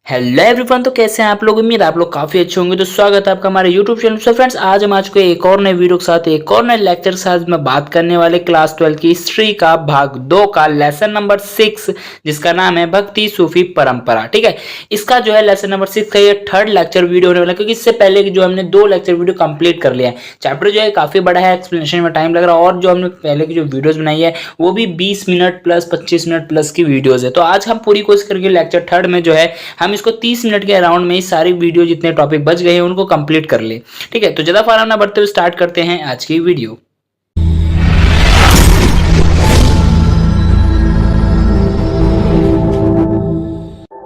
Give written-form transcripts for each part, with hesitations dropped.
Hello everyone. तो कैसे हैं आप लोग? उम्मीद आप लोग काफी अच्छे होंगे। तो स्वागत है आपका हमारे यूट्यूब चैनल। सो फ्रेंड्स, आज हम आज को एक और नए वीडियो के साथ एक और नए लेक्चर के साथ में बात करने वाले क्लास 12 की हिस्ट्री का भाग 2 का लेसन नंबर 6, जिसका नाम है भक्ति सूफी परंपरा। ठीक है, इसका जो है लेसन नंबर 6 का ये थर्ड लेक्चर वीडियो होने वाला है, क्योंकि इससे पहले जो हमने 2 लेक्चर वीडियो कंप्लीट कर लिया है। चैप्टर जो है काफी बड़ा है, एक्सप्लेनेशन में टाइम लग रहा है, और जो हमने पहले की जो वीडियोज बनाई है वो भी 20 मिनट प्लस 25 मिनट प्लस की वीडियोज है। तो आज हम पूरी कोशिश करके लेक्चर थर्ड में जो है हम इसको 30 मिनट के अराउंड में ही सारी वीडियो जितने टॉपिक बच गए हैं उनको कंप्लीट कर ले। ठीक है, तो ज्यादा फारा ना बढ़ते हुए स्टार्ट करते हैं आज की वीडियो।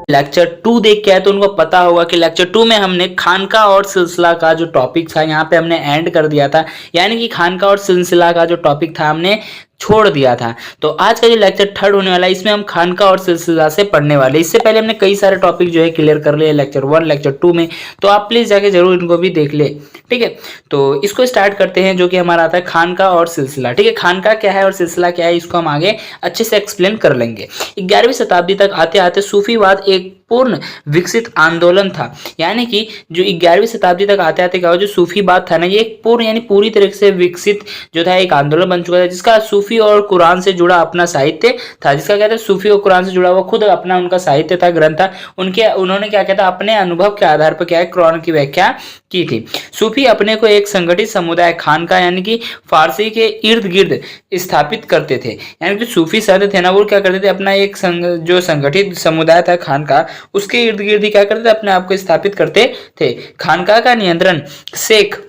लेक्चर 2 देख के आए तो उनको पता होगा कि लेक्चर 2 में हमने खानका और सिलसिला का जो टॉपिक था यहाँ पे हमने एंड कर दिया था, यानी कि खानका और सिलसिला का जो टॉपिक था हमने छोड़ दिया था। तो आज का जो लेक्चर थर्ड होने वाला है इसमें हम खानका और सिलसिला से पढ़ने वाले। इससे पहले हमने कई सारे टॉपिक जो है क्लियर कर लिए लेक्चर 1 लेक्चर 2 में, तो आप प्लीज जाके जरूर इनको भी देख ले। ठीक है, तो इसको स्टार्ट करते हैं, जो कि हमारा आता है खानका और सिलसिला। ठीक है, खानका क्या है और सिलसिला क्या है इसको हम आगे अच्छे से एक्सप्लेन कर लेंगे। 11वीं शताब्दी तक आते आते सूफीवाद एक पूर्ण विकसित आंदोलन था, यानी कि जो 11वीं शताब्दी तक आते आते क्या हुआ, जो सूफीवाद था ना, ये एक पूर्ण यानी पूरी तरह से विकसित जो था एक आंदोलन बन चुका था, जिसका सूफी और कुरान से जुड़ा अपना साहित्य था। जिसका कहते हैं सूफी और कुरान से जुड़ा हुआ खुद अपना उनका साहित्य था, ग्रंथ था। उन्होंने क्या कहता अपने अनुभव के आधार पर क्या है कुरान की व्याख्या की थी। सूफी अपने को एक संगठित समुदाय खानका यानी कि फारसी के इर्द गिर्द स्थापित करते थे। यानी कि सूफी संत थे ना, वो क्या करते थे अपना एक जो संगठित समुदाय था खानका, उसके इर्द गिर्द क्या करते थे अपने आप को स्थापित करते थे। खानका का नियंत्रण शेख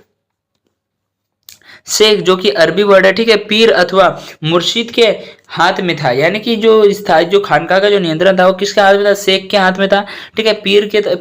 जो कि अरबी वर्ड है, ठीक है, पीर अथवा मुर्शिद के हाथ में था। यानी कि जो खानका का जो नियंत्रण था वो किसके हाथ में था? शेख के हाथ में था। ठीक है,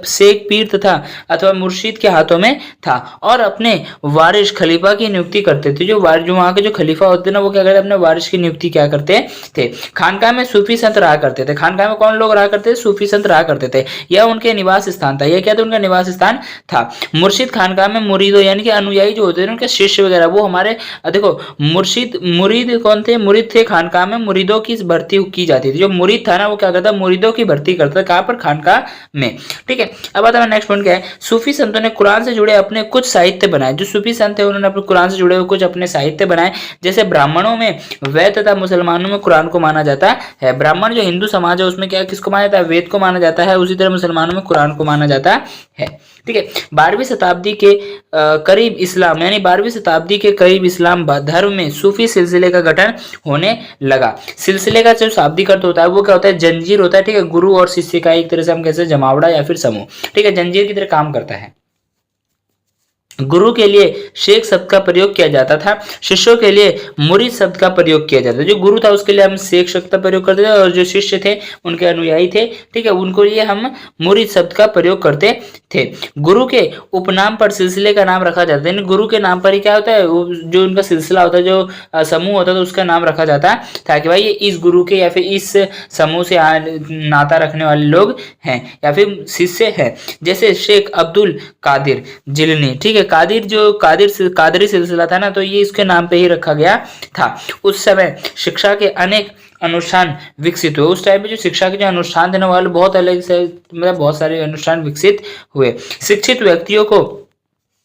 शेख पीर तथा अथवा मुर्शिद के हाथों में था, और अपने वारिस खलीफा की नियुक्ति करते थे। जो वहाँ के जो खलीफा होते थे ना, वो क्या करते अपने वारिस की नियुक्ति क्या करते थे? खानका में सूफी संत रहा करते थे। खानका में कौन लोग रहा करते थे? सूफी संत रहा करते थे। यह उनके निवास स्थान था। यह क्या था? उनका निवास स्थान था। मुर्शिद खानका में मुरीदों यानी कि अनुयायी जो होते थे उनके शिष्य वगैरह, वो हमारे देखो मुरीद कौन थे? मुरीद थे खानका में मुरीदों की भर्ती की जाती थी। जो मुरीद था ना, वो क्या करता? मुरीदों की भर्ती करता था। कहां पर? खानका में। ठीक है, अब आता है नेक्स्ट पॉइंट क्या है। सूफी संतों ने कुरान से जुड़े अपने कुछ साहित्य बनाए। जो सूफी संत थे उन्होंने अपने कुरान से जुड़े हुए कुछ अपने साहित्य बनाए। जैसे ब्राह्मणों में वेद तथा मुसलमानों में कुरान को माना जाता है। ब्राह्मण जो हिंदू समाज है उसमें क्या किसको माना जाता है? वेद को माना जाता है। उसी तरह मुसलमानों में कुरान को माना जाता है। ठीक है, 12वीं शताब्दी के करीब इस्लाम यानी 12वीं शताब्दी के करीब इस्लाम धर्म में सूफी सिलसिले का गठन होने लगा। सिलसिले का जो शाब्दिक अर्थ होता है वो क्या होता है? जंजीर होता है। ठीक है, गुरु और शिष्य का एक तरह से हम कैसे जमावड़ा या फिर समूह, ठीक है, जंजीर की तरह काम करता है। गुरु के लिए शेख शब्द का प्रयोग किया जाता था, शिष्यों के लिए मुरीद शब्द का प्रयोग किया जाता था। जो गुरु था उसके लिए हम शेख शब्द का प्रयोग करते थे, और जो शिष्य थे उनके अनुयायी थे, ठीक है, उनको लिए हम मुरीद शब्द का प्रयोग करते थे। गुरु के उपनाम पर सिलसिले का नाम रखा जाता है। गुरु के नाम पर ही क्या होता है? जो उनका सिलसिला होता है, जो समूह होता है, उसका नाम रखा जाता था कि भाई ये इस गुरु के या फिर इस समूह से नाता रखने वाले लोग हैं या फिर शिष्य हैं। जैसे शेख अब्दुल कादिर जिलनी, ठीक है, कादरी सिलसिला था ना, तो ये इसके नाम पे ही रखा गया था। उस समय शिक्षा के अनेक अनुष्ठान विकसित हुए। उस टाइम पे जो शिक्षा के जो अनुष्ठान थे ना, वाले बहुत अलग से मतलब बहुत सारे अनुष्ठान विकसित हुए। शिक्षित व्यक्तियों को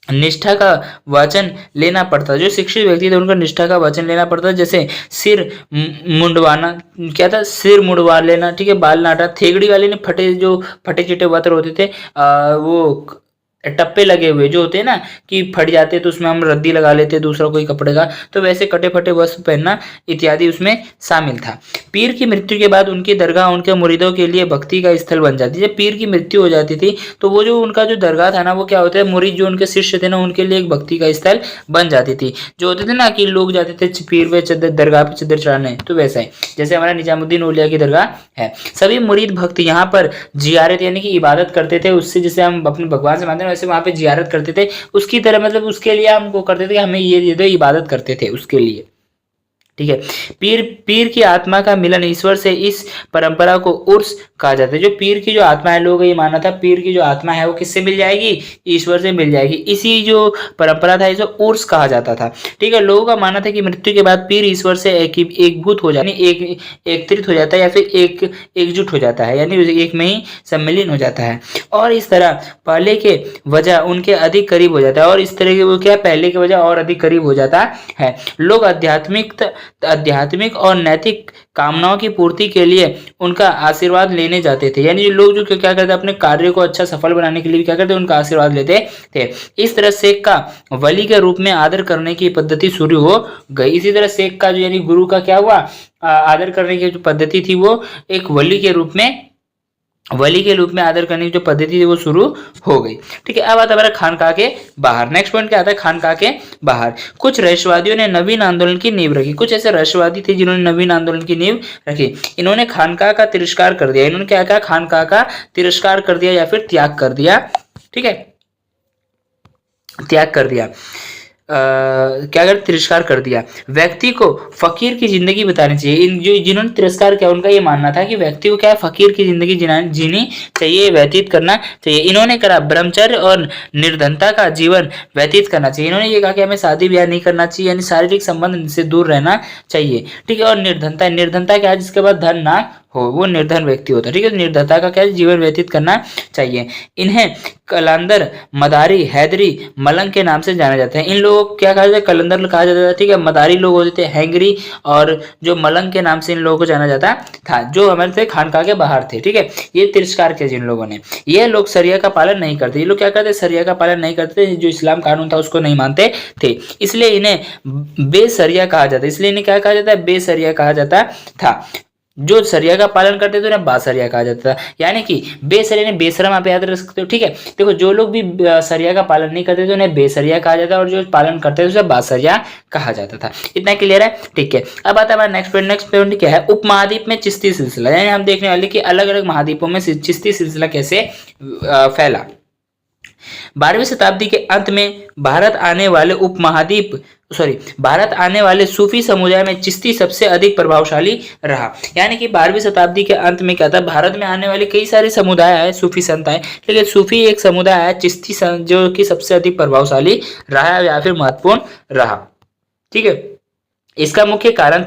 निष्ठा का वचन लेना पड़ता। जो शिक्षित व्यक्ति थे उनको निष्ठा का वचन लेना पड़ता। जैसे सिर मुंडवाना, क्या था? सिर मुंडवा लेना, ठीक है, बाल नाटा, थेगड़ी वाले ने फटे चिटे वस्त्र होते थे, वो टप्पे लगे हुए जो होते हैं ना कि फट जाते तो उसमें हम रद्दी लगा लेते दूसरा कोई कपड़े का, तो वैसे कटे फटे वस्त्र पहनना इत्यादि उसमें शामिल था। पीर की मृत्यु के बाद उनकी दरगाह उनके मुरीदों के लिए भक्ति का स्थल बन जाती। जब पीर की मृत्यु हो जाती थी तो वो जो उनका जो दरगाह था ना, वो क्या होता है, मुरीद जो उनके शिष्य थे ना उनके लिए एक भक्ति का स्थल बन जाती थी। जो होते थे ना कि लोग जाते थे पीर पे दरगाह पे चद्दर चढ़ाने, तो वैसा ही जैसे हमारा निजामुद्दीन औलिया की दरगाह है। सभी मुरीद भक्त यहाँ पर जियारत यानी कि इबादत करते थे। उससे जैसे हम अपने भगवान से मानते हैं वैसे वहाँ पे जियारत करते थे। उसकी तरह मतलब उसके लिए हम वो करते थे, हमें ये दे दो, इबादत करते थे उसके लिए। ठीक है, पीर की आत्मा का मिलन ईश्वर से, इस परंपरा को उर्स कहा जाता है। जो पीर की जो आत्मा है, लोगों का ये मानना था पीर की जो आत्मा है वो किससे मिल जाएगी? ईश्वर से मिल जाएगी। इसी जो परंपरा था इसे उर्स कहा जाता था। ठीक है, लोगों का मानना था कि मृत्यु के बाद पीर ईश्वर से एकभूत हो जाता है, एकत्रित हो जाता है या फिर एकजुट हो जाता है, यानी एक में ही सम्मिलित हो जाता है। और इस तरह पहले के वजह उनके अधिक करीब हो जाता है, और इस तरह के वो क्या पहले के वजह और अधिक करीब हो जाता है। लोग आध्यात्मिक और नैतिक कामनाओं की पूर्ति के लिए उनका आशीर्वाद लेने जाते थे, यानी लोग जो क्या करते अपने कार्य को अच्छा सफल बनाने के लिए क्या करते उनका आशीर्वाद लेते थे। इस तरह शेख का वली के रूप में आदर करने की पद्धति शुरू हो गई। इसी तरह शेख का जो यानी गुरु का क्या हुआ आदर करने की जो पद्धति थी वो एक वली के रूप में आदर करने की जो पद्धति थी वो शुरू हो गई। ठीक है, अब आता है खानकाह के बाहर। नेक्स्ट पॉइंट क्या आता है, खानकाह के बाहर। कुछ रहस्यवादियों ने नवीन आंदोलन की नींव रखी। कुछ ऐसे रहस्यवादी थे जिन्होंने नवीन आंदोलन की नींव रखी। इन्होंने खानकाह का तिरस्कार कर दिया। इन्होंने क्या कहा, खानकाह का तिरस्कार कर दिया या फिर त्याग कर दिया। ठीक है, त्याग कर दिया, क्या कर तिरस्कार कर दिया। व्यक्ति को फकीर की जिंदगी बितानी चाहिए। इन जो जिन्होंने तिरस्कार किया उनका ये मानना था कि व्यक्ति को क्या है फकीर की जिंदगी जीनी चाहिए, व्यतीत करना चाहिए। इन्होंने कहा ब्रह्मचर्य और निर्धनता का जीवन व्यतीत करना चाहिए। इन्होंने ये कहा कि हमें शादी ब्याह नहीं करना चाहिए, यानी शारीरिक संबंध से दूर रहना चाहिए। ठीक है, और निर्धनता क्या है, जिसके बाद धन ना हो वो निर्धन व्यक्ति होता है। ठीक है, निर्धनता का क्या जीवन व्यतीत करना चाहिए। इन्हें कलंदर, मदारी, हैदरी, मलंग के नाम से जाना जाता है। इन लोगों को क्या कहा जाता है, कलंदर कहा जाता था। ठीक है, मदारी लोग होते थे, हैंगरी और जो मलंग के नाम से इन लोगों को जाना जाता था, जो हमारे थे खानकाह के बाहर थे। ठीक है, ये तिरस्कार किया जिन लोगों ने। ये लोग शरिया का पालन नहीं करते। ये लोग क्या करते, शरिया का पालन नहीं करते, जो इस्लाम कानून था उसको नहीं मानते थे, इसलिए इन्हें बेशरिया कहा जाता है। इसलिए इन्हें क्या कहा जाता है, बेशरिया कहा जाता था। जो शरिया का पालन करते थे उन्हें बाशरिया कहा जाता था, यानी कि बेशरिया ने बेशरम आप याद रख सकते हो। ठीक है, देखो जो लोग भी शरिया का पालन नहीं करते थे उन्हें बेशरिया कहा जाता है, और जो पालन करते थे उसे बाशरिया कहा जाता था। इतना क्लियर है। ठीक है, अब आता है हमारा नेक्स्ट पॉइंट क्या है, उपमहाद्वीप में चिश्ती सिलसिला। यानी हम देखने वाले कि अलग अलग महाद्वीपों में चिश्ती सिलसिला कैसे फैला। 12वीं शताब्दी के अंत में भारत आने वाले सूफी समुदाय में चिश्ती सबसे अधिक प्रभावशाली रहा। यानी कि 12वीं शताब्दी के अंत में क्या था, भारत में आने वाले कई सारे समुदाय आए, सूफी संत आए, लेकिन सूफी एक समुदाय आया चिश्ती जो कि सबसे अधिक प्रभावशाली रहा या फिर महत्वपूर्ण रहा। ठीक है, इसका मुख्य कारण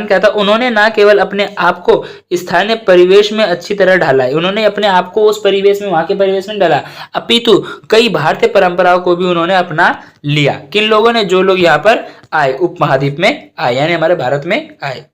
क्या था, उन्होंने ना केवल अपने आप को स्थानीय परिवेश में अच्छी तरह ढाला है, उन्होंने अपने आप को उस परिवेश में, वहां के परिवेश में डाला, अपितु कई भारतीय परंपराओं को भी उन्होंने अपना लिया। किन लोगों ने, जो लोग यहाँ पर आए, उपमहाद्वीप में आए, यानी हमारे भारत में आए।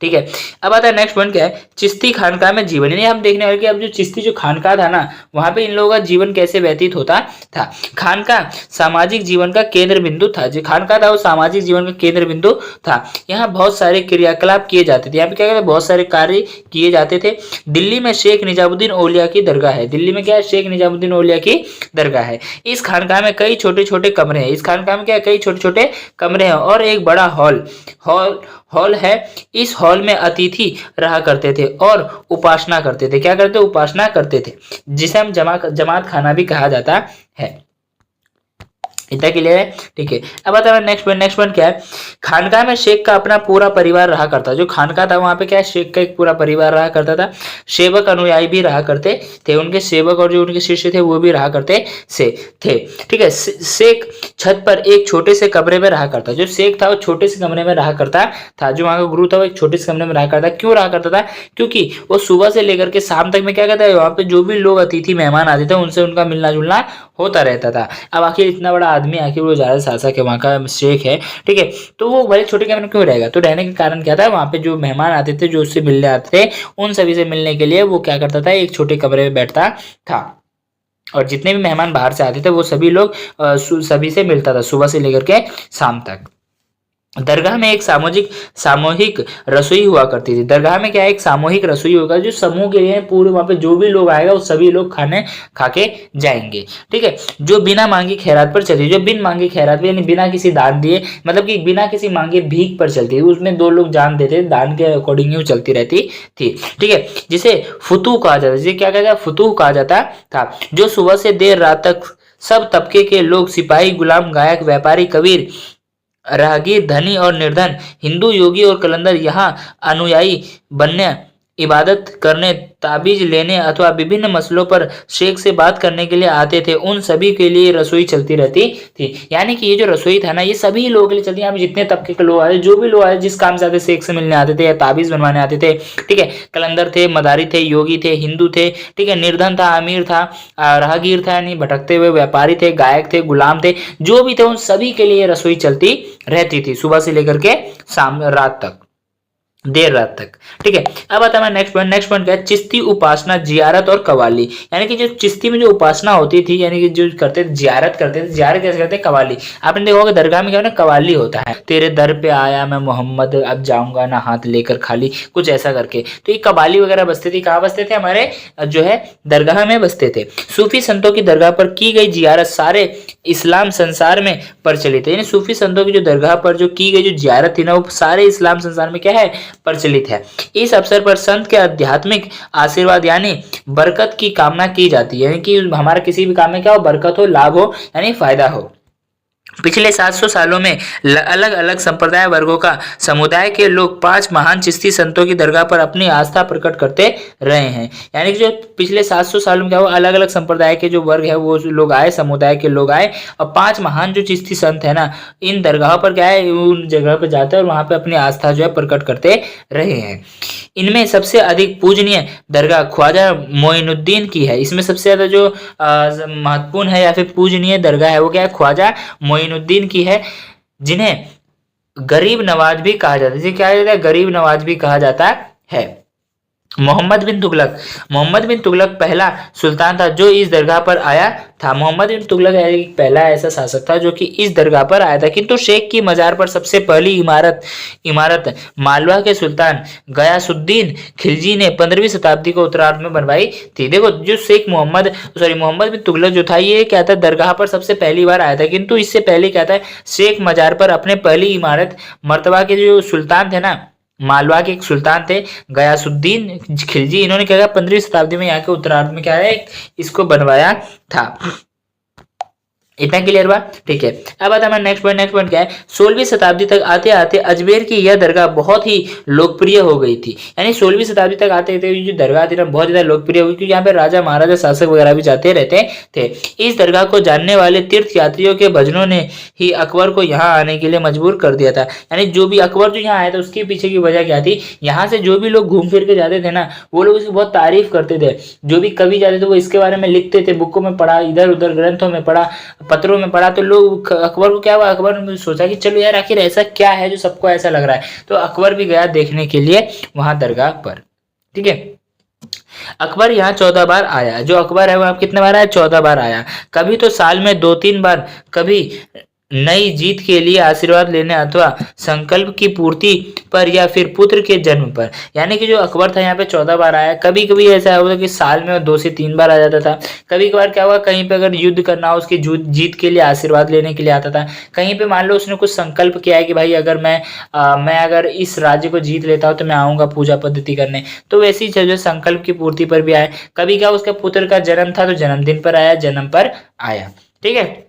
ठीक है, अब आता है नेक्स्ट पॉइंट क्या है, चिश्ती खानकाह में जीवन। यानी हम देखने वाले कि अब जो चिश्ती जो खानकाह था ना, वहां पे इन लोगों का जीवन कैसे व्यतीत होता था। खानकाह सामाजिक जीवन का केंद्र बिंदु था। जो खानकाह था वो सामाजिक जीवन का केंद्र बिंदु था। यहाँ बहुत सारे क्रियाकलाप किए जाते थे। यहाँ पे क्या कहते हैं, बहुत सारे कार्य किए जाते थे। दिल्ली में शेख निजामुद्दीन औलिया की दरगाह है। दिल्ली में क्या है, शेख निजामुद्दीन औलिया की दरगाह है। इस खानकाह में कई छोटे छोटे कमरे हैं। इस खानकाह में क्या है, कई छोटे छोटे कमरे हैं और एक बड़ा हॉल है। इस हॉल में अतिथि रहा करते थे और उपासना करते थे। क्या करते, उपासना करते थे, जिसे हम जमात खाना भी कहा जाता है। इतना क्लियर है। ठीक है, अब आता है नेक्स्ट पॉइंट क्या है, खानकाह में शेख का अपना पूरा परिवार रहा करता। जो खानकाह था वहां पे क्या है, शेख का एक पूरा परिवार रहा करता था। सेवक अनुयायी भी रहा करते थे, उनके सेवक और जो उनके शिष्य थे वो भी रहा करते थे। ठीक है, शेख छत पर एक छोटे से कमरे में रहा करता। जो शेख था वो छोटे से कमरे में रहा करता था। जो वहां का गुरु था वो एक छोटे से कमरे में रहा करता। क्यों रहा करता था, क्योंकि वो सुबह से लेकर के शाम तक में क्या कहता है, वहां पे जो भी लोग अतिथि मेहमान आते थे उनसे उनका मिलना जुलना होता रहता था। अब आखिर इतना बड़ा आदमी, आखिर वो ज्यादा शासक है, वहाँ का शेख है। ठीक है, तो वो बड़े छोटे कमरे में क्यों रहेगा, तो रहने के कारण क्या था, वहाँ पे जो मेहमान आते थे, जो उससे मिलने आते थे, उन सभी से मिलने के लिए वो क्या करता था, एक छोटे कमरे में बैठता था। और जितने भी मेहमान बाहर से आते थे वो सभी लोग सभी से मिलता था सुबह से लेकर के शाम तक। दरगाह में एक सामूहिक रसोई हुआ करती थी। दरगाह में क्या है, एक सामूहिक रसोई होगा, जो समूह के लिए पूरे वहां पे जो भी लोग आएगा वो सभी लोग खाने खा के जाएंगे। ठीक है, जो बिना मांगी खैरात पर चलती, जो बिन मांगी खैरात यानी बिना किसी दान दिए, मतलब कि बिना किसी मांगे भीख पर चलती है, उसमें दो लोग जान देते, दान के अकॉर्डिंग ही चलती रहती थी। ठीक है, जिसे फुतूह कहा जाता है। जिसे क्या कहता है, फुतूह कहा जाता था। जो सुबह से देर रात तक सब तबके के लोग, सिपाही, गुलाम, गायक, व्यापारी, कबीर, राहगीर, धनी और निर्धन, हिंदू, योगी और कलंदर यहाँ अनुयायी बनने इबादत करने, ताबीज लेने अथवा विभिन्न मसलों पर शेख से बात करने के लिए आते थे, उन सभी के लिए रसोई चलती रहती थी। यानी कि ये जो रसोई था ना, ये सभी लोगों के लिए चलती है। यहाँ पे जितने तबके के लोग आए, जो भी लोग आए, जिस काम से आते, शेख से मिलने आते थे या ताबीज बनवाने आते थे, ठीक है, कलंदर थे, मदारी थे, योगी थे, हिंदू थे, ठीक है, निर्धन था, अमीर था, राहगीर था यानी भटकते हुए व्यापारी थे, गायक थे, गुलाम थे, जो भी थे उन सभी के लिए रसोई चलती रहती थी, सुबह से लेकर के शाम रात तक, देर रात तक, ठीक है। अब आता है नेक्स्ट पॉइंट। नेक्स्ट पॉइंट क्या है? चिश्ती उपासना, जियारत और कवाली। यानी कि जो चिश्ती में जो उपासना होती थी, यानी कि जो करते थे, जियारत करते थे, जियारत कैसे करते? कवाली। आपने देखा होगा दरगाह में क्या है ना, कवाली होता है, तेरे दर पे आया मैं मोहम्मद, अब जाऊंगा ना हाथ लेकर खाली, कुछ ऐसा करके। तो ये कवाली वगैरह बजते थे, कहाँ बजते थे? हमारे जो है दरगाह में बजते थे। सूफी संतों की दरगाह पर की गई जियारत सारे इस्लाम संसार में प्रचलित है। यानी सूफी संतों की जो दरगाह पर जो की गई जो जियारत थी ना, वो सारे इस्लाम संसार में क्या है? प्रचलित है। इस अवसर पर संत के आध्यात्मिक आशीर्वाद यानी बरकत की कामना की जाती है, यानी कि हमारा किसी भी काम में क्या हो? बरकत हो, लाभ हो, यानी फायदा हो। पिछले 700 सालों में अलग अलग संप्रदाय वर्गों का समुदाय के लोग 5 महान चिश्ती संतों की दरगाह पर अपनी आस्था प्रकट करते रहे हैं। यानी कि जो पिछले 700 सालों में क्या हुआ, अलग अलग संप्रदाय के जो वर्ग है वो लोग आए, समुदाय के लोग आए, और 5 महान जो चिश्ती संत है ना, इन दरगाह पर क्या है, उन जगह पर जाते हैं और वहां पे अपनी आस्था जो है प्रकट करते रहे हैं। इनमें सबसे अधिक पूजनीय दरगाह ख्वाजा मोइनुद्दीन की है। इसमें सबसे ज्यादा जो महत्वपूर्ण है या फिर पूजनीय दरगाह है वो क्या है? ख्वाजा मोइनुद्दीन की है, जिन्हें गरीब नवाज भी कहा जाता है। जिसे क्या जाता है? गरीब नवाज भी कहा जाता है। मोहम्मद बिन तुगलक, मोहम्मद बिन तुगलक पहला सुल्तान था जो इस दरगाह पर आया था। मोहम्मद बिन तुगलक एक पहला ऐसा शासक था जो कि इस दरगाह पर आया था। किंतु शेख की मजार पर सबसे पहली इमारत मालवा के सुल्तान गयासुद्दीन खिलजी ने 15वीं शताब्दी को उत्तरार्ध में बनवाई थी। देखो जो शेख मोहम्मद बिन तुगलक जो था, ये क्या था? दरगाह पर सबसे पहली बार आया था। किंतु इससे पहले क्या था? शेख मजार पर अपने पहली इमारत मर्तबा के जो सुल्तान थे ना, मालवा के एक सुल्तान थे गयासुद्दीन खिलजी, इन्होंने क्या किया? 15वीं शताब्दी में यहाँ के उत्तरार्ध में क्या है? इसको बनवाया था। इतना क्लियर हुआ? ठीक है। अब आता है नेक्स्ट पॉइंट। नेक्स्ट पॉइंट क्या है? 16वीं शताब्दी तक आते आते अजमेर की यह दरगाह बहुत ही लोकप्रिय हो गई थी। यानी 16वीं शताब्दी तक आते आते जो दरगाह थी ना, बहुत ज्यादा लोकप्रिय हो गई, क्योंकि यहाँ पे राजा महाराजा शासक वगैरह भी जाते रहते थे। इस दरगाह को जानने वाले तीर्थ यात्रियों के भजनों ने ही अकबर को यहाँ आने के लिए मजबूर कर दिया था। यानी जो भी अकबर जो यहाँ आया था, उसके पीछे की वजह क्या थी? यहाँ से जो भी लोग घूम फिर के जाते थे ना, वो लोग इसकी बहुत तारीफ करते थे। जो भी कवि जाते थे वो इसके बारे में लिखते थे, बुकों में पढ़ा, इधर उधर ग्रंथों में पढ़ा, पत्रों में पढ़ा। तो लोग, अकबर को क्या हुआ? अकबर ने सोचा कि चलो यार, आखिर ऐसा क्या है जो सबको ऐसा लग रहा है। तो अकबर भी गया देखने के लिए वहां दरगाह पर, ठीक है। अकबर यहाँ 14 बार आया। जो अकबर है वो आप कितने बार आया? 14 बार आया। कभी तो साल में 2-3 बार, कभी नई जीत के लिए आशीर्वाद लेने अथवा संकल्प की पूर्ति पर या फिर पुत्र के जन्म पर। यानी कि जो अकबर था यहाँ पे 14 बार आया। कभी कभी ऐसा होता कि साल में 2 से 3 बार आ जाता था। कभी कभार क्या हुआ, कहीं पे अगर युद्ध करना हो, उसकी जीत के लिए आशीर्वाद लेने के लिए आता था। कहीं पे मान लो उसने कुछ संकल्प किया है कि भाई अगर मैं अगर इस राज्य को जीत लेता हूँ तो मैं आऊंगा पूजा पद्धति करने, तो वैसी जो संकल्प की पूर्ति पर भी आया। कभी क्या उसके पुत्र का जन्म था तो जन्मदिन पर आया, जन्म पर आया, ठीक है।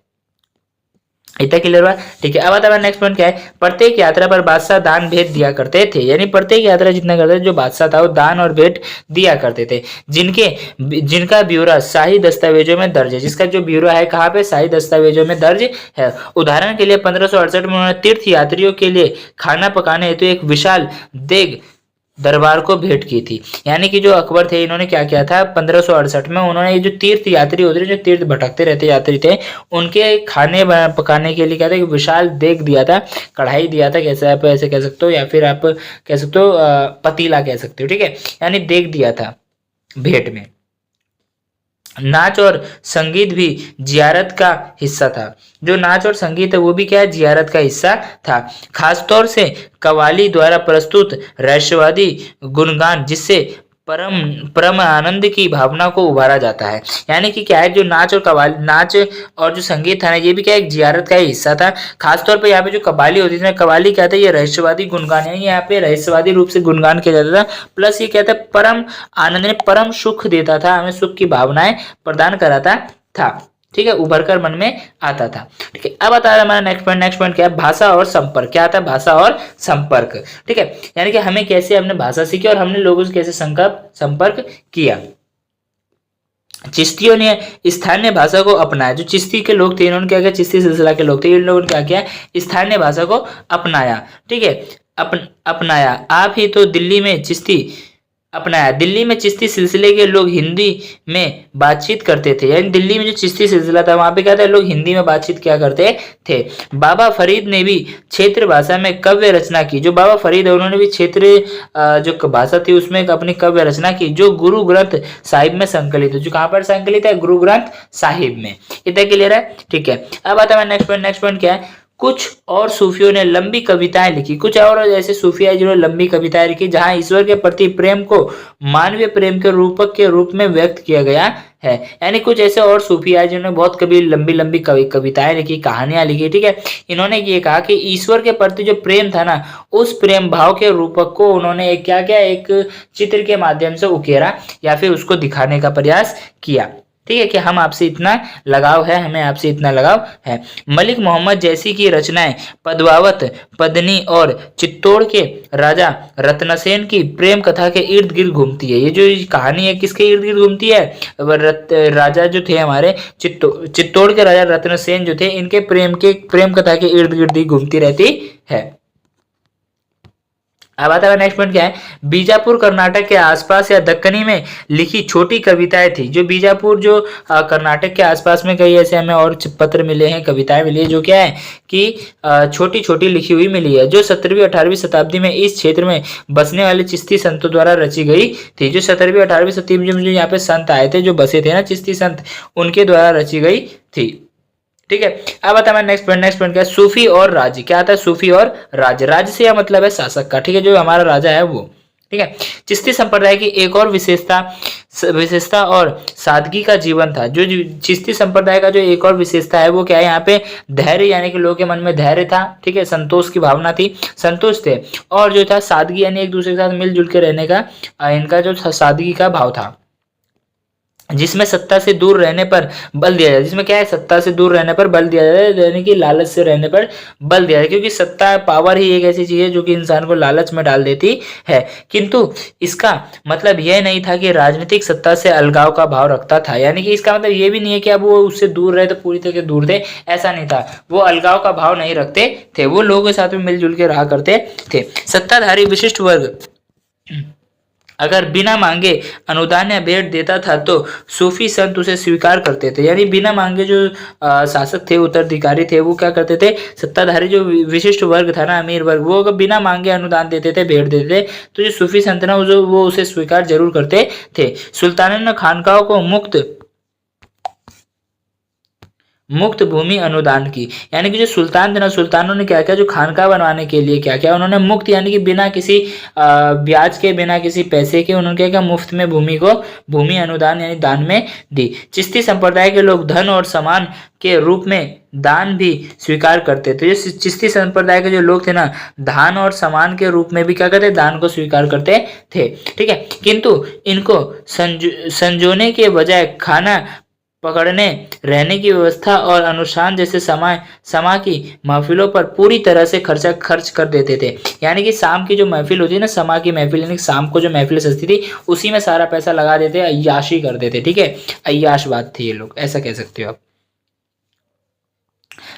इतना क्लियर हुआ? ठीक है। अब आता है नेक्स्ट पॉइंट क्या है? प्रत्येक यात्रा पर बादशाह दान भेंट दिया करते थे। यानी प्रत्येक यात्रा जितना करते थे, जो बादशाह था वो दान और भेंट दिया करते थे, जिनका ब्यौरा शाही दस्तावेजों में दर्ज है। जिसका जो ब्यौरा है कहाँ पे? शाही दस्तावेजों में दर्ज है। उदाहरण के लिए 1568 में उन्होंने तीर्थ यात्रियों के लिए खाना पकाने हेतु एक विशाल देग दरबार को भेंट की थी। यानी कि जो अकबर थे, इन्होंने क्या किया था 1568 में, उन्होंने ये जो तीर्थ यात्री होते थे, जो तीर्थ भटकते रहते यात्री थे, उनके खाने पकाने के लिए क्या था कि विशाल देग दिया था, कढ़ाई दिया था, कैसे आप ऐसे कह सकते हो, या फिर आप कह सकते हो पतीला कह सकते हो, ठीक है। यानी देग दिया था भेंट में। नाच और संगीत भी जियारत का हिस्सा था। जो नाच और संगीत है वो भी क्या है? जियारत का हिस्सा था। खासतौर से कव्वाली द्वारा प्रस्तुत रहस्यवादी गुणगान, जिससे परम आनंद की भावना को उभारा जाता है। यानी कि क्या है, जो नाच और जो संगीत था ना, ये भी क्या एक जियारत का ही हिस्सा था। खासतौर पे यहाँ पे जो कव्वाली होती थी ना, कव्वाली क्या था? ये रहस्यवादी गुणगान है। यहाँ पे रहस्यवादी रूप से गुणगान किया जाता था। प्लस ये क्या था? परम आनंद, परम सुख देता था, हमें सुख की भावनाएं प्रदान कराता था। ठीक है, उभर कर मन में आता था। ठीक है, अब आता है हमारा नेक्स्ट पॉइंट क्या है, भाषा और संपर्क। क्या आता है, भाषा और संपर्क। ठीक है, यानी कि हमें कैसे हमने भाषा सीखी और हमने लोगों से कैसे संपर्क किया। चिश्तियों ने स्थानीय भाषा को अपनाया। जो चिश्ती के लोग थे इन्होंने क्या किया, चिश्ती सिलसिला के लोग थे, इन लोगों ने क्या किया, स्थानीय भाषा को अपनाया। ठीक है, अपनाया। आप ही तो दिल्ली में चिश्ती अपनाया। दिल्ली में चिश्ती सिलसिले के लोग हिंदी में बातचीत करते थे, यानी दिल्ली में जो चिश्ती सिलसिला था वहां पे क्या था, लोग हिंदी में बातचीत क्या करते थे। बाबा फरीद ने भी क्षेत्र भाषा में काव्य रचना की। जो बाबा फरीद है उन्होंने भी क्षेत्र जो भाषा थी उसमें अपनी काव्य रचना की, जो गुरु ग्रंथ साहिब में संकलित है। जो कहाँ पर संकलित है, गुरु ग्रंथ साहिब में। इतना क्लियर है। ठीक है, अब आता है नेक्स्ट पॉइंट क्या है, कुछ और सूफियों ने लंबी कविताएं लिखी। कुछ और ऐसे सूफिया जिन्होंने लंबी कविताएं लिखी जहां ईश्वर के प्रति प्रेम को मानवीय प्रेम के रूपक के रूप में व्यक्त किया गया है। यानी कुछ ऐसे और सूफिया जिन्होंने बहुत कभी लंबी लंबी कविताएं लिखी, कहानियां लिखी। ठीक है, इन्होंने ये कहा कि ईश्वर के प्रति जो प्रेम था ना, उस प्रेम भाव के रूपक को उन्होंने एक क्या किया, एक चित्र के माध्यम से उकेरा या फिर उसको दिखाने का प्रयास किया। ठीक है, कि हम आपसे इतना लगाव है, हमें आपसे इतना लगाव है। मलिक मोहम्मद जैसी की रचनाएं पद्मावत, पद्मिनी और चित्तौड़ के राजा रत्नसेन की प्रेम कथा के इर्द गिर्द घूमती है। ये जो कहानी है किसके इर्द गिर्द घूमती है, राजा जो थे हमारे चित्तौड़ के राजा रत्नसेन जो थे, इनके प्रेम कथा के इर्द गिर्द ही घूमती रहती है। अब आता है नेक्स्ट पॉइंट क्या है, बीजापुर कर्नाटक के आसपास या दक्कनी में लिखी छोटी कविताएं थी। जो बीजापुर जो कर्नाटक के आसपास में कई ऐसे हमें और पत्र मिले हैं, कविताएं मिली है, जो क्या है कि छोटी छोटी लिखी हुई मिली है, जो 17वीं 18वीं शताब्दी में इस क्षेत्र में बसने वाले चिश्ती संतों द्वारा रची गई थी। जो 17वीं 18वीं शताब्दी में जो यहाँ पे संत आए थे, जो बसे थे ना चिश्ती संत, उनके द्वारा रची गई थी। ठीक है, अब आता है नेक्स्ट पॉइंट क्या है, सूफी और राज्य। क्या आता है, सूफी और राज्य। राज्य से यह मतलब है शासक का। ठीक है, जो हमारा राजा है वो। ठीक है, चिश्ती संप्रदाय की एक और विशेषता और सादगी का जीवन था। जो चिश्ती संप्रदाय का जो एक और विशेषता है वो क्या है, यहाँ पे धैर्य, यानी कि लोगों के मन में धैर्य था। ठीक है, संतोष की भावना थी, संतोष थे, और जो था सादगी, यानी एक दूसरे के साथ मिलजुल के रहने का इनका जो सादगी का भाव था, जिसमें सत्ता से दूर रहने पर बल दिया जाए। जिसमें क्या है, सत्ता से दूर रहने पर बल दिया जाए, यानी कि लालच से रहने पर बल दिया जाए, क्योंकि सत्ता, पावर ही एक ऐसी चीज है जो कि इंसान को लालच में डाल देती है। किंतु इसका मतलब यह नहीं था कि राजनीतिक सत्ता से अलगाव का भाव रखता था, यानी कि इसका मतलब ये भी नहीं है कि अब वो उससे दूर रहे तो पूरी तरह दूर थे, ऐसा नहीं था। वो अलगाव का भाव नहीं रखते थे, वो लोगों के साथ में मिलजुल के रहा करते थे। सत्ताधारी विशिष्ट वर्ग अगर बिना मांगे अनुदान या भेंट देता था तो सूफी संत उसे स्वीकार करते थे। यानी बिना मांगे जो शासक थे, उत्तराधिकारी थे, वो क्या करते थे, सत्ताधारी जो विशिष्ट वर्ग था ना, अमीर वर्ग, वो अगर बिना मांगे अनुदान देते थे, भेंट देते थे, तो जो सूफी संत ना वो उसे स्वीकार जरूर करते थे। सुल्तान ने खानकाहों को मुक्त भूमि अनुदान की। यानी कि जो सुल्तान थे ना, सुल्तानों ने क्या किया, जो खानका बनवाने के लिए क्या किया, उन्होंने मुक्त, यानी कि बिना किसी ब्याज के, बिना किसी पैसे के, उन्होंने क्या किया, मुफ्त में भूमि अनुदान यानी दान में दी। चिश्ती संप्रदाय के लोग धन और सामान के रूप में दान भी स्वीकार करते थे। चिश्ती संप्रदाय के जो लोग थे ना, दान और सामान के रूप में भी क्या करते, दान को स्वीकार करते थे। ठीक है, किंतु इनको संजोने के बजाय खाना पकड़ने, रहने की व्यवस्था और अनुष्ठान जैसे समा की महफिलों पर पूरी तरह से खर्च कर देते थे। यानी कि शाम की जो महफिल होती है ना, समा की महफिल, यानी शाम को जो महफिल सजती थी, उसी में सारा पैसा लगा देते, अय्याशी कर देते। ठीक है, अय्याशवाद थे ये लोग, ऐसा कह सकते हो आप।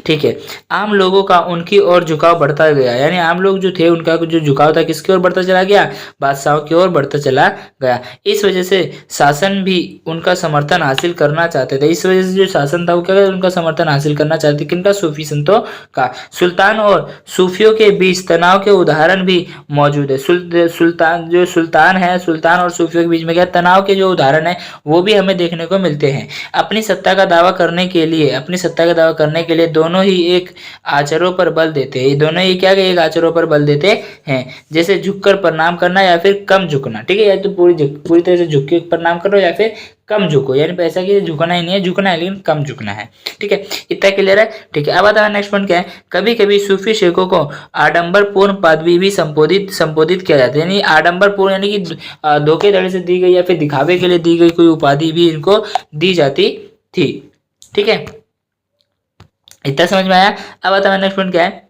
ठीक है, आम लोगों का उनकी ओर झुकाव बढ़ता गया। यानी आम लोग जो थे उनका जो झुकाव था किसकी ओर बढ़ता चला गया, बादशाहों की ओर बढ़ता चला गया। इस वजह से शासन भी उनका समर्थन हासिल करना चाहते थे। इस वजह से जो शासन था वो क्या, उनका समर्थन हासिल करना चाहते थे, किनका, सूफी संतों का। सुल्तान और सूफियों के बीच तनाव के उदाहरण भी मौजूद है। सुल्तान और सूफियों के बीच में क्या तनाव के जो उदाहरण है वो भी हमें देखने को मिलते हैं। अपनी सत्ता का दावा करने के लिए दोनों ही एक आचरों पर बल देते हैं। दोनों ही क्या, एक आचरों पर बल देते हैं, जैसे झुककर प्रणाम करना या फिर कम झुकना। ठीक है, या तो पूरी तरह से झुक के प्रणाम करो या फिर कम झुको, यानी पैसा की झुकना ही नहीं है, झुकना है लेकिन कम झुकना है। ठीक है, इतना क्लियर है। ठीक है, अब आता है नेक्स्ट पॉइंट क्या है, कभी कभी सूफी शेखों को आडंबरपूर्ण पदवी भी संबोधित किया जाता है। यानी आडंबरपूर्ण यानी कि धोखेधड़ी से दी गई या फिर दिखावे के लिए दी गई कोई उपाधि भी इनको दी जाती थी। ठीक है, इतना समझ में आया। अब आता है नेक्स्ट पॉइंट क्या है।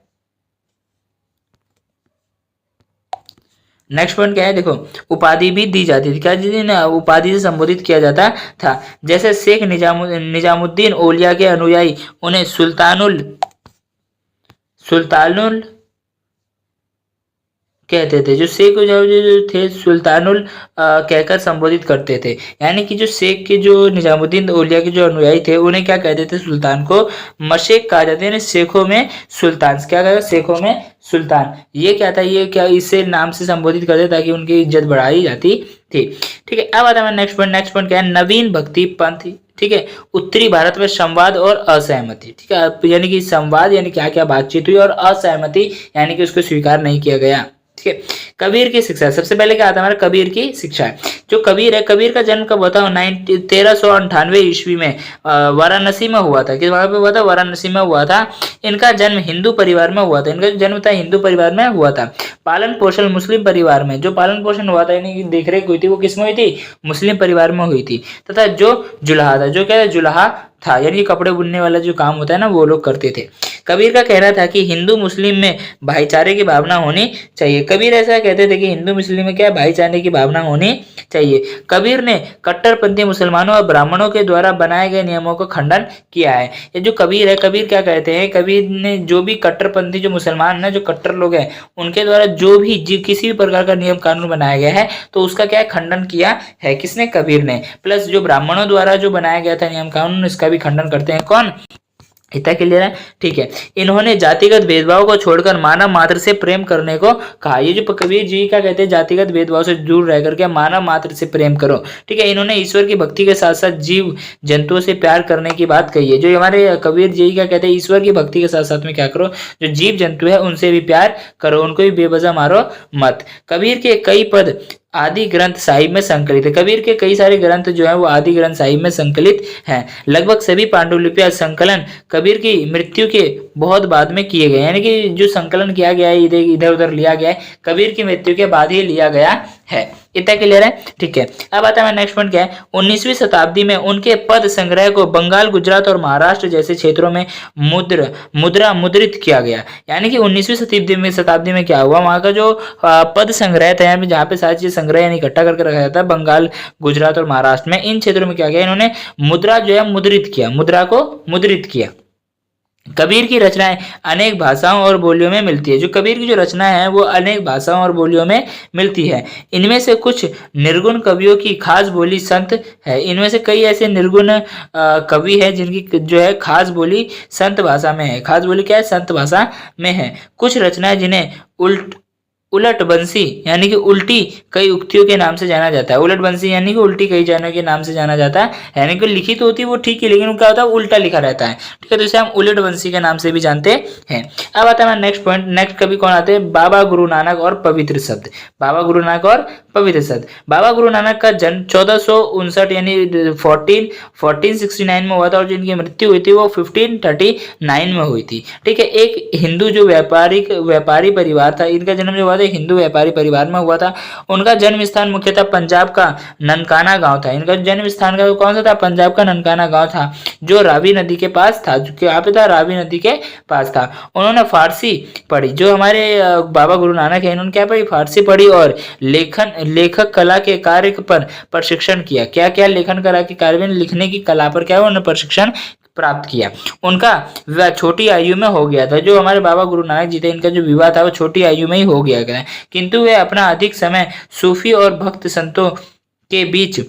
नेक्स्ट पॉइंट क्या है, देखो उपाधि भी दी जाती थी, क्या जी ना, उपाधि से संबोधित किया जाता था। जैसे शेख निजामुद्दीन औलिया के अनुयायी उन्हें सुल्तानुल कहते थे। जो शेख जो थे सुल्तानुल कहकर संबोधित करते थे। यानी कि जो शेख के जो निजामुद्दीन औलिया के जो अनुयायी थे उन्हें क्या कहते थे, सुल्तान को मशेक कहा जाता है। यानी शेखों में सुल्तान, क्या कहते हैं, शेखों में सुल्तान। ये क्या था, ये क्या इसे नाम से संबोधित करते ताकि उनकी इज्जत बढ़ाई जाती थी। ठीक है, अब आता है नेक्स्ट पॉइंट। नेक्स्ट पॉइंट क्या है, नवीन भक्ति पंथ। ठीक है, उत्तरी भारत में संवाद और असहमति। ठीक है, यानी कि संवाद यानी क्या क्या बातचीत हुई, और असहमति यानी कि उसको स्वीकार नहीं किया गया। ठीक है, कबीर की शिक्षा, सबसे पहले क्या आता है हमारा, कबीर की शिक्षा। जो कबीर है, कबीर का जन्म कब हुआ था, 1398 ईस्वी में वाराणसी में हुआ था। किस वहां पे हुआ था, वाराणसी में हुआ था। इनका जन्म हिंदू परिवार में हुआ था। इनका जो जन्म था हिंदू परिवार में हुआ था। पालन पोषण मुस्लिम परिवार में, जो पालन पोषण हुआ था यानी कि देख रेख हुई थी वो किसमें हुई थी, मुस्लिम परिवार में हुई थी। तथा जो जुलाहा था, जो क्या है, जुलाहा था यानी कि कपड़े बुनने वाला जो काम होता है ना वो लोग करते थे। कबीर का कहना था कि हिंदू मुस्लिम में भाईचारे की भावना होनी चाहिए। कबीर ऐसा कहते थे कि हिंदू मुस्लिम में क्या भाईचारे की भावना होनी चाहिए। कबीर ने कट्टरपंथी मुसलमानों और ब्राह्मणों के द्वारा बनाए गए नियमों का खंडन किया है। ये जो कबीर है, कबीर क्या कहते हैं, कबीर ने जो भी कट्टरपंथी जो मुसलमान है, जो कट्टर लोग हैं, उनके द्वारा जो भी किसी भी प्रकार का नियम कानून बनाया गया है तो उसका क्या है, खंडन किया है। किसने, कबीर ने। प्लस जो ब्राह्मणों द्वारा जो बनाया गया था नियम कानून, इसका भी खंडन करते हैं कौन, इतना क्लियर है। ठीक है, इन्होंने जातिगत भेदभाव को छोड़कर मानव मात्र से प्रेम करने को कहा। ये जो कबीर जी क्या कहते हैं, जातिगत भेदभाव से दूर रह करके मानव मात्र से प्रेम करो। ठीक है, इन्होंने ईश्वर की भक्ति के साथ साथ जीव जंतुओं से प्यार करने की बात कही है। जो हमारे कबीर जी क्या कहते हैं, ईश्वर की भक्ति के साथ साथ में क्या करो, जो जीव जंतु है उनसे भी प्यार करो, उनको भी बेवजह मारो मत। कबीर के कई पद आदि ग्रंथ साहिब में संकलित है। कबीर के कई सारे ग्रंथ जो है वो आदि ग्रंथ साहिब में संकलित हैं। लगभग सभी पांडुलिपियां संकलन कबीर की मृत्यु के बहुत बाद में किए गए, यानी कि जो संकलन किया गया है इधर उधर लिया गया है, कबीर की मृत्यु के बाद ही लिया गया है। इतना क्लियर है। ठीक है, अब आता है नेक्स्ट पॉइंट क्या है, 19वीं शताब्दी में उनके पद संग्रह को बंगाल, गुजरात और महाराष्ट्र जैसे क्षेत्रों में मुद्रित किया गया। यानी कि 19वीं शताब्दी में क्या हुआ, वहां का जो पद संग्रह था, यहाँ पे जहाँ पे सारी चीज संग्रह यानी इकट्ठा करके रखा जाता है, बंगाल, गुजरात और महाराष्ट्र में, इन क्षेत्रों में क्या किया, इन्होंने मुद्रा जो है मुद्रित किया, मुद्रा को मुद्रित किया। कबीर की रचनाएं अनेक भाषाओं और बोलियों में मिलती है। जो कबीर की जो रचना है वो अनेक भाषाओं और बोलियों में मिलती है। इनमें से कुछ निर्गुण कवियों की खास बोली संत है। इनमें से कई ऐसे निर्गुण कवि है जिनकी जो है खास बोली संत भाषा में है। खास बोली क्या है, संत भाषा में है। कुछ रचनाएं जिन्हें उलट बंसी यानी कि उल्टी कई उक्तियों के नाम से जाना जाता है। उलट बंसी यानी कि उल्टी कई जानों के नाम से जाना जाता है। यानी कि लिखित होती है वो ठीक है, लेकिन क्या होता है, उल्टा लिखा रहता है। ठीक है, तो इसे हम उलट बंसी के नाम से भी जानते हैं। अब आता है नेक्स्ट पॉइंट। नेक्स्ट कवि कौन आते हैं, बाबा गुरु नानक और पवित्र शब्द। बाबा गुरु नानक और पवित्र शब्द। बाबा गुरु नानक का जन्म 1459 यानी 1469 में हुआ था और जिनकी मृत्यु हुई थी वो 1539 में हुई थी। ठीक है, एक हिंदू जो व्यापारी परिवार था, इनका जन्म जो हुआ था हिंदू व्यापारी परिवार में हुआ था। उनका जन्म स्थान मुख्यतः पंजाब का ननकाना गांव था। इनका जन्म स्थान का कौन सा था, पंजाब का ननकाना गांव था, जो रावी नदी के पास था। जो यहाँ पे था, रावी नदी के पास था। उन्होंने फारसी पढ़ी। जो हमारे बाबा गुरु नानक है, इन्होंने क्या पढ़ी, फारसी पढ़ी और लेखक कला के कार्य पर प्रशिक्षण किया। क्या क्या लेखन कला के कार्य में, लिखने की कला पर क्या हुआ, उन्होंने प्रशिक्षण प्राप्त किया। उनका विवाह छोटी आयु में हो गया था। जो हमारे बाबा गुरु नानक जी थे, इनका जो विवाह था वो छोटी आयु में ही हो गया था, किंतु वे अपना अधिक समय सूफी और भक्त संतों के बीच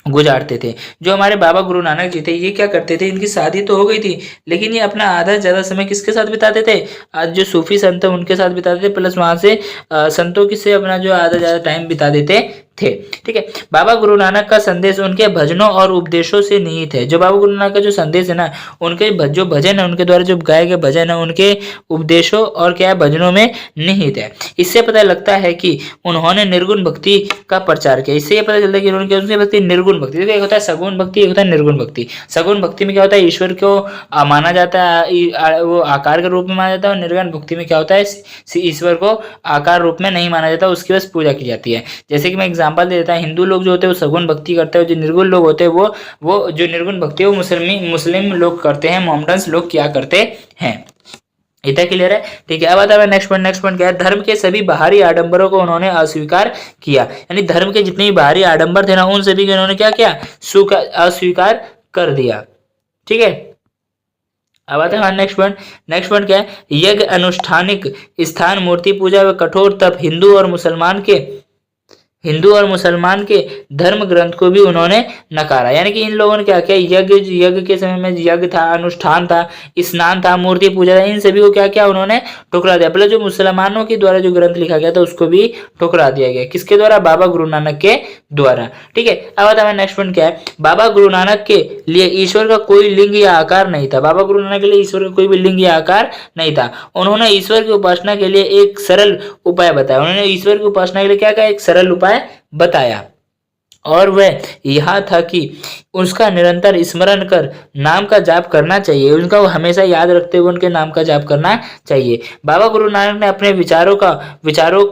गुजारते थे। जो हमारे बाबा गुरु नानक जी थे, ये क्या करते थे, इनकी शादी तो हो गई थी लेकिन ये अपना आधा ज्यादा समय किसके साथ बिताते थे, आज जो सूफी संत है उनके साथ बिताते थे, प्लस वहां से संतों की से अपना जो आधा ज्यादा टाइम बिता देते थे। ठीक है, बाबा गुरु नानक का संदेश उनके भजनों और उपदेशों से निहित है। जो बाबा गुरु नानक का जो संदेश है ना, उनके जो भजन है, उनके द्वारा जो गाए गए भजन है, उनके उपदेशों और क्या है, भजनों में निहित है। इससे पता लगता है कि उन्होंने निर्गुण भक्ति का प्रचार किया। इससे पता चलता है कि उन्होंने क्या भक्ति, निर्गुण भक्ति। एक होता है सगुण भक्ति, एक होता है निर्गुण भक्ति। सगुण भक्ति में क्या होता है, ईश्वर को माना जाता है, वो आकार के रूप में माना जाता है, और निर्गुण भक्ति में क्या होता है, ईश्वर को आकार रूप में नहीं माना जाता, उसकी बस पूजा की जाती है। जैसे कि मैं एग्जाम्पल दे देता है। हिंदू लोग जो होते हैं वो सगुण भक्ति करते हैं, जो निर्गुण लोग होते हैं वो जो निर्गुण भक्ति है वो मुस्लिम लोग करते हैं, मोहम्मडन्स लोग क्या करते हैं। इतना क्लियर है, ठीक है। अब आता है नेक्स्ट पॉइंट क्या है, धर्म के सभी बाहरी आडंबरों को उन्होंने अस्वीकार किया, यानी धर्म के जितने भी बाहरी आडंबर थे ना उन सभी को उन्होंने क्या किया, अस्वीकार कर दिया, ठीक है। अब आता है नेक्स्ट पॉइंट क्या है, यज्ञ, अनुष्ठानिक स्थान, मूर्ति पूजा व कठोर तप, हिंदू और मुसलमान के धर्म ग्रंथ को भी उन्होंने नकारा। यानी कि इन लोगों ने क्या किया, यज्ञ के समय में यज्ञ था, अनुष्ठान था, स्नान था, मूर्ति पूजा था, इन सभी को क्या किया उन्होंने ठुकरा दिया। पहले जो मुसलमानों के द्वारा जो ग्रंथ लिखा गया था उसको भी ठुकरा दिया गया, किसके द्वारा, बाबा गुरु नानक के द्वारा, ठीक है। अब आता है नेक्स्ट पॉइंट क्या है, बाबा गुरु नानक के लिए ईश्वर का कोई लिंग या आकार नहीं था। बाबा गुरु नानक के लिए ईश्वर का कोई भी लिंग या आकार नहीं था। उन्होंने ईश्वर की उपासना के लिए एक सरल उपाय बताया। उन्होंने ईश्वर की उपासना के लिए क्या कहा, एक सरल उपाय बताया, और वह यह था कि उसका निरंतर स्मरण कर नाम का जाप करना चाहिए। उनका वो हमेशा याद रखते हुए उनके नाम का जाप करना चाहिए। बाबा गुरु नानक ने अपने विचारों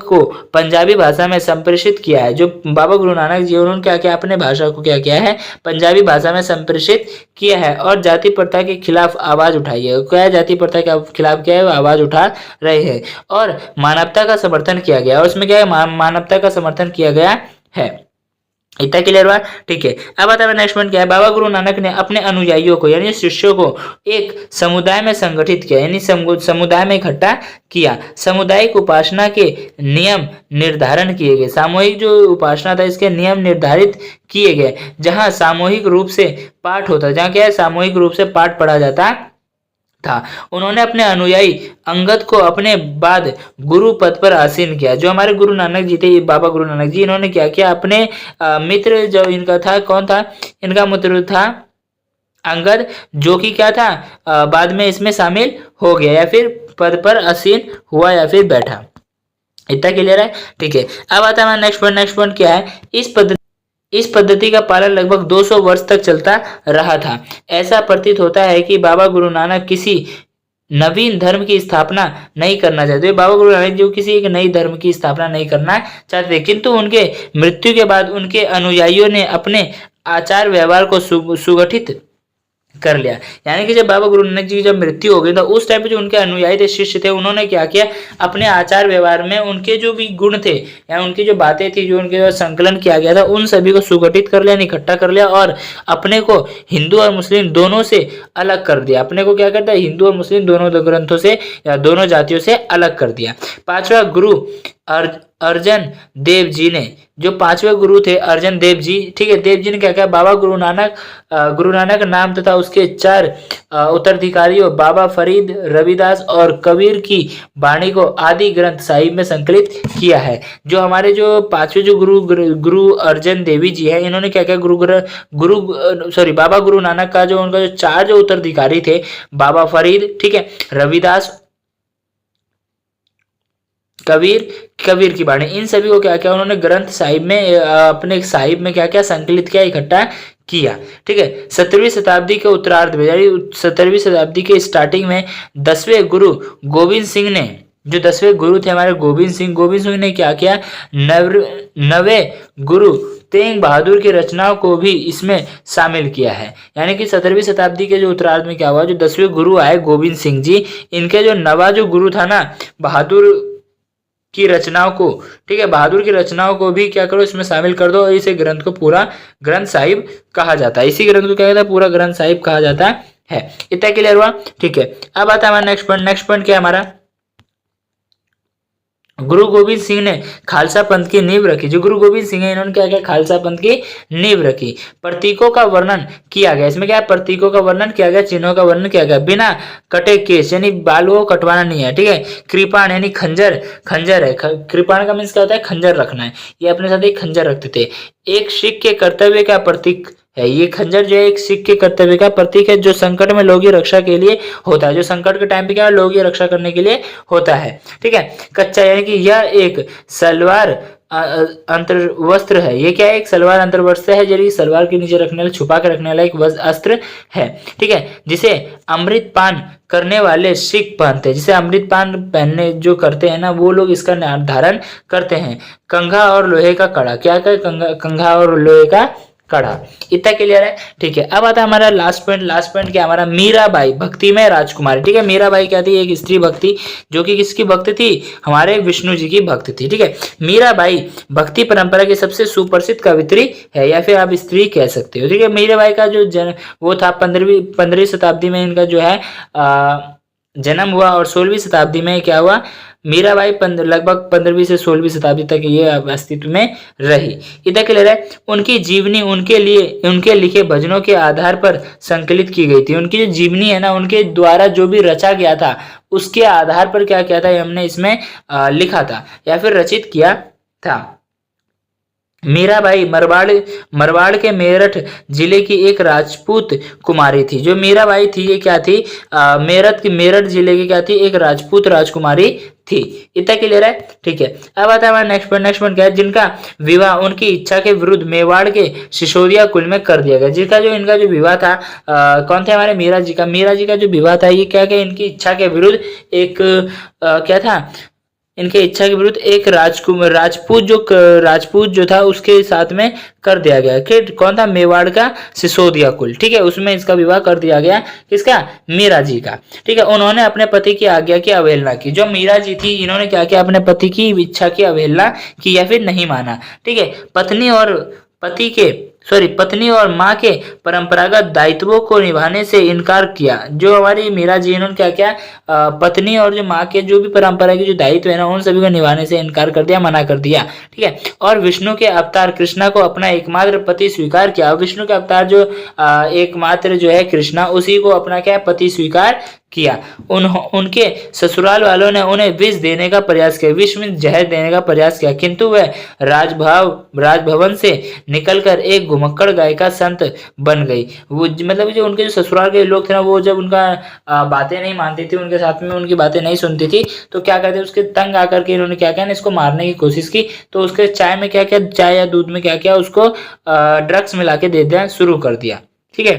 को पंजाबी भाषा में संप्रेषित किया है। जो बाबा गुरु नानक जी उन्होंने क्या किया, अपने भाषा को क्या किया है, पंजाबी भाषा में संप्रेषित किया है, और जाति प्रथा के खिलाफ आवाज उठाई है। क्या जाति प्रथा के खिलाफ क्या है, आवाज उठा रहे हैं, और मानवता का समर्थन किया गया, और उसमें क्या है, मानवता का समर्थन किया गया है। इतना क्लियर हुआ, ठीक है। अब आता है नेक्स्ट पॉइंट क्या है, बाबा गुरु नानक ने अपने अनुयायियों को यानी शिष्यों को एक समुदाय में संगठित किया, यानी समुदाय में इकट्ठा किया। सामुदायिक उपासना के नियम निर्धारण किए गए। सामूहिक जो उपासना था इसके नियम निर्धारित किए गए, जहां सामूहिक रूप से पाठ होता, जहाँ क्या है, सामूहिक रूप से पाठ पढ़ा जाता था। उन्होंने अपने अनुयायी अंगद को अपने बाद गुरु पद पर आसीन किया। जो हमारे गुरु नानक जी थे, बाबा गुरु नानक जी, इन्होंने क्या किया, अपने मित्र जो इनका था, कौन था, इनका मित्र था अंगद, जो कि क्या था, बाद में इसमें शामिल हो गया, या फिर पद पर आसीन हुआ, या फिर बैठा। इतना क्लियर है, ठीक है। अब आता है नेक्स्ट पॉइंट क्या है, इस पद्धति का पालन लगभग 200 वर्ष तक चलता रहा था। ऐसा प्रतीत होता है कि बाबा गुरु नानक किसी नवीन धर्म की स्थापना नहीं करना चाहते। बाबा गुरु नानक जी किसी एक नई धर्म की स्थापना नहीं करना चाहते, किंतु उनके मृत्यु के बाद उनके अनुयायियों ने अपने आचार व्यवहार को सुगठित कर लिया। यानी कि जब बाबा गुरु नानक जी की जब मृत्यु हो गई तो उस टाइम पे जो उनके अनुयायी थे, शिष्य थे, उन्होंने क्या किया, अपने आचार व्यवहार में उनके जो भी गुण थे या उनकी जो बातें थी, जो उनके संकलन किया गया था, उन सभी को सुगठित कर लिया, इकट्ठा कर लिया, और अपने को हिंदू और मुस्लिम दोनों से अलग कर दिया। अपने को क्या करता है, हिंदू और मुस्लिम दोनों ग्रंथों से या दोनों जातियों से अलग कर दिया। पांचवा गुरु अर्जन देव जी ने, जो पांचवे गुरु थे अर्जन देव जी, ठीक है, देव जी ने क्या किया, बाबा गुरु नानक नाम तथा उसके 4 उत्तराधिकारियों बाबा फरीद, रविदास और कबीर की वाणी को आदि ग्रंथ साहिब में संकलित किया है। जो हमारे जो पांचवे जो गुरु अर्जन देवी जी है, इन्होंने क्या किया, बाबा गुरु नानक का जो उनका जो 4 जो उत्तराधिकारी थे, बाबा फरीद, ठीक है, रविदास, कबीर की वाणी, इन सभी को क्या किया उन्होंने ग्रंथ साहिब में, अपने साहिब में क्या किया, संकलित किया, इकट्ठा किया, ठीक है। 17वीं शताब्दी के उत्तरार्ध में, यानी 17वीं शताब्दी के स्टार्टिंग में 10वें गुरु गोविंद सिंह ने, जो 10वें गुरु थे हमारे गोविंद सिंह ने क्या किया, नवे गुरु तेग बहादुर की रचनाओं को भी इसमें शामिल किया है। यानी कि 17वीं शताब्दी के जो उत्तरार्ध में क्या हुआ, जो 10वें गुरु आए गोविंद सिंह जी, इनके जो नवा जो गुरु था ना, बहादुर की रचनाओं को, ठीक है, बहादुर की रचनाओं को भी क्या करो, इसमें शामिल कर दो। इसे ग्रंथ को पूरा ग्रंथ साहिब कहा जाता है। इसी ग्रंथ को क्या कहता है, पूरा ग्रंथ साहिब कहा जाता है। इतना क्लियर हुआ, ठीक है। अब आता है हमारा नेक्स्ट पॉइंट क्या है हमारा, गुरु गोविंद सिंह ने खालसा पंथ की नींव रखी। जो गुरु गोविंद सिंह है, इन्होंने क्या किया, खालसा पंथ की नींव रखी। प्रतीकों का वर्णन किया गया, इसमें क्या है, प्रतीकों का वर्णन किया गया, चिन्हों का वर्णन किया गया, बिना कटे केस, यानी बालों को कटवाना नहीं है, ठीक है। कृपाण यानी खंजर है, कृपाण का मीन्स क्या होता है, खंजर रखना है। ये अपने साथ एक खंजर रखते थे। एक सिख के कर्तव्य का प्रतीक है। ये खंजर जो है एक सिख के कर्तव्य का प्रतीक है, जो संकट में लोगों की रक्षा के लिए होता है, जो संकट के टाइम पे क्या लोगों की रक्षा करने के लिए होता है, ठीक है। कच्चा यानी कि यह एक सलवार अंतर्वस्त्र है। ये क्या है? एक सलवार अंतर्वस्त्र है, जो सलवार के नीचे रखने वाला, छुपा के रखने वाला एक अस्त्र है। ठीक है, जिसे अमृतपान करने वाले सिख पहनते हैं। जिसे अमृतपान पहनने जो करते हैं ना, वो लोग इसका धारण करते हैं। कंघा और लोहे का कड़ा। क्या क्या? कंघा और लोहे का कड़ा। इतना क्लियर है? ठीक है, अब आता है हमारा लास्ट पॉइंट। लास्ट पॉइंट क्या हमारा? मीराबाई भक्तिमय राजकुमारी। ठीक है, मीराबाई क्या थी? एक स्त्री भक्ति, जो कि किसकी भक्त थी? हमारे विष्णु जी की भक्त थी। ठीक है, मीराबाई भक्ति परंपरा की सबसे सुप्रसिद्ध कवित्री है, या फिर आप स्त्री कह सकते हो। ठीक है, मीराबाई का जो जन्म वो था 15वीं शताब्दी में इनका जो है जन्म हुआ, और 16वीं शताब्दी में क्या हुआ? मीराबाई लगभग 15वीं से 16वीं शताब्दी तक ये अस्तित्व में रही। इतना क्लियर है? उनकी जीवनी उनके लिखे भजनों के आधार पर संकलित की गई थी। उनकी जो जीवनी है ना, उनके द्वारा जो भी रचा गया था, उसके आधार पर क्या किया था? हमने इसमें लिखा था या फिर रचित किया था। मीराबाई मरवाड़ के मेरठ जिले की एक राजपूत कुमारी थी। जो मीराबाई थी, ये क्या थी? मेरठ जिले की क्या थी? एक राजपूत राजकुमारी थी। इतना क्लियर है? ठीक है, अब आता है हमारा नेक्स्ट पॉइंट क्या है? जिनका विवाह उनकी इच्छा के विरुद्ध मेवाड़ के सिसोदिया कुल में कर दिया गया। इनका जो विवाह था, कौन थे? हमारे मीरा जी का जो विवाह था, ये क्या इनकी इच्छा के विरुद्ध एक क्या था? इनके इच्छा के विरुद्ध एक राजपूत जो था, उसके साथ में कर दिया गया। कि कौन था? मेवाड़ का सिसोदिया कुल। ठीक है, उसमें इसका विवाह कर दिया गया। किसका? मीरा जी का। ठीक है, उन्होंने अपने पति की आज्ञा की अवहेलना की। जो मीरा जी थी, इन्होंने क्या किया? अपने पति की इच्छा की अवहेलना की या फिर नहीं माना। ठीक है, पत्नी और माँ के परंपरागत दायित्वों को निभाने से इनकार किया। जो हमारी मीरा जी, इन्होंने क्या किया? पत्नी और जो माँ के जो भी परंपरा के जो दायित्व है ना, उन सभी को निभाने से इनकार कर दिया, मना कर दिया। ठीक है, और विष्णु के अवतार कृष्णा को अपना एकमात्र पति स्वीकार किया। विष्णु के अवतार जो एकमात्र जो है कृष्णा, उसी को अपना क्या पति स्वीकार किया। उनके ससुराल वालों ने उन्हें विष देने का प्रयास किया, विष में जहर देने का प्रयास किया, किंतु वह राजभवन से निकलकर एक घुमक्कड़ गायिका संत बन गई। वो मतलब जो उनके जो ससुराल के लोग थे ना, वो जब उनका बातें नहीं मानती थी, उनके साथ में उनकी बातें नहीं सुनती थी, तो क्या कहते हैं? उसके तंग आकर के इन्होंने क्या किया? इसको मारने की कोशिश की। तो उसके चाय में क्या किया? चाय या दूध में क्या किया? उसको ड्रग्स मिला के दे दिया, शुरू कर दिया। ठीक है,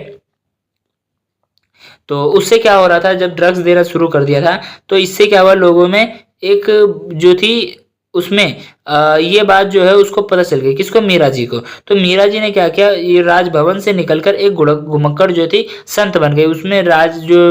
तो उससे क्या हो रहा था? जब ड्रग्स देना शुरू कर दिया था, तो इससे क्या हुआ? लोगों में एक जो थी, उसमें ये बात जो है उसको पता चल गई। किसको? मीरा जी को। तो मीरा जी ने क्या किया? ये राजभवन से निकलकर एक घुमक्कड़ जो थी संत बन गई। उसमें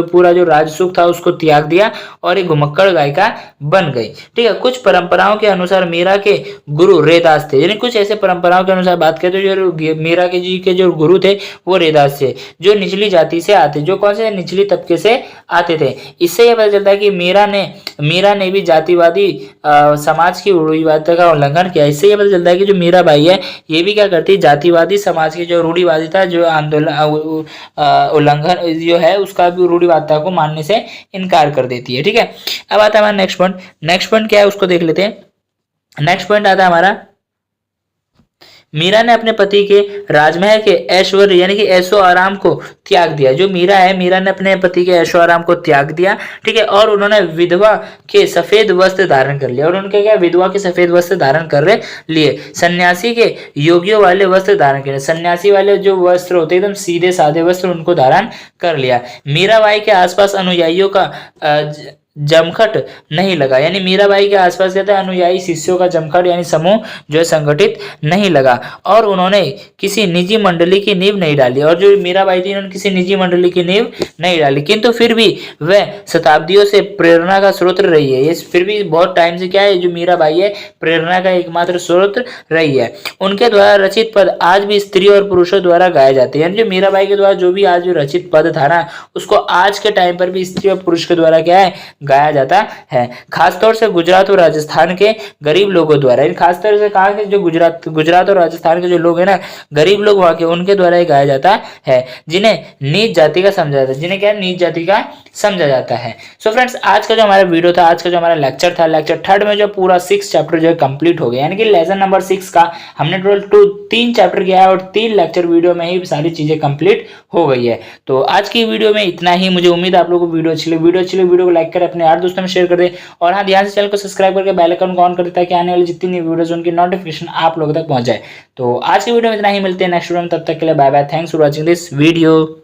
पूरा जो राज सुख था उसको त्याग दिया और एक घुमक्कड़ गायिका बन गई। ठीक है, कुछ परंपराओं के अनुसार मीरा के गुरु रेदास थे। यानी कुछ ऐसे परंपराओं के अनुसार बात करें तो जो मीरा के जी के जो गुरु थे वो रेदास थे, जो निचली जाति से आते, जो कौन से? निचली तबके से आते थे। इससे यह पता चलता है कि मीरा ने भी जातिवादी समाज की रूढ़िवादिता का उल्लंघन किया। इससे ये पता चलता है कि जो मीराबाई है, ये भी क्या करती है? जातिवादी समाज की जो रूढ़िवादिता, जो आंदोलन उल्लंघन जो है, उसका भी रूढ़िवादिता को मानने से इनकार कर देती है। ठीक है, अब आता है हमारा नेक्स्ट पॉइंट क्या है? उसको देख लेते हैं। नेक्स्ट पॉइंट आता है हमारा, मीरा ने अपने पति के राजमहल के ऐश्वर्य यानी कि ऐशो आराम को त्याग दिया। जो मीरा है, मीरा ने अपने पति के ऐशो आराम को त्याग दिया। ठीक है, और उन्होंने विधवा के सफेद वस्त्र धारण कर लिया। और उनके क्या? विधवा के सफेद वस्त्र धारण कर लिए। सन्यासी के योगियों वाले वस्त्र धारण किए। सन्यासी वाले जो वस्त्र होते एकदम सीधे साधे वस्त्र, उनको धारण कर लिया। मीराबाई के आसपास अनुयायियों का जमखट नहीं लगा। यानी मीराबाई के आसपास कहते हैं अनुयायी शिष्यों का जमखट यानी समूह जो है संगठित नहीं लगा। और उन्होंने किसी निजी मंडली की नींव नहीं डाली। और जो मीराबाई थी, उन्होंने किसी निजी मंडली की नींव नहीं डाली, किंतु फिर भी वह शताब्दियों से प्रेरणा का स्रोत रही है। ये फिर भी बहुत टाइम से क्या है? जो मीराबाई है, प्रेरणा का एकमात्र स्रोत रही है। उनके द्वारा रचित पद आज भी स्त्री और पुरुषों द्वारा गाए जाते हैं। जो मीराबाई के द्वारा जो भी आज जो रचित पद था ना, उसको आज के टाइम पर भी स्त्री और पुरुष के द्वारा क्या है? गाया जाता है। खासतौर से गुजरात और राजस्थान के गरीब लोगों द्वारा। खासतौर से कहा कि जो गुजरात और राजस्थान के जो लोग हैं ना, गरीब लोग वहां के, उनके द्वारा ही गाया जाता है, जिन्हें नीच जाति का समझा जाता है। जिन्हें क्या? नीच जाति का समझा जाता है। सो फ्रेंड्स, आज का जो हमारा वीडियो था, आज का जो हमारा लेक्चर था, लेक्चर थर्ड में जो पूरा 6 चैप्टर जो है कंप्लीट हो गया, यानी कि लेसन नंबर 6 का हमने टोटल 3 चैप्टर किया है और 3 लेक्चर वीडियो में ही सारी चीजें कंप्लीट हो गई है। तो आज की वीडियो में इतना ही। मुझे उम्मीद है आप लोगों को वीडियो अच्छी लगी। वीडियो को लाइक करें, अपने यार दोस्तों में शेयर कर दें और हाँ, ध्यान से चैनल को सब्सक्राइब करके बेल आइकन को ऑन कर दें ताकि आने वाली जितनी वीडियोस उनकी नोटिफिकेशन आप लोगों तक पहुंच जाए। तो आज की वीडियो में इतना ही, मिलते हैं नेक्स्ट वीडियो में, तब तक के लिए bye bye. Thanks for watching this video.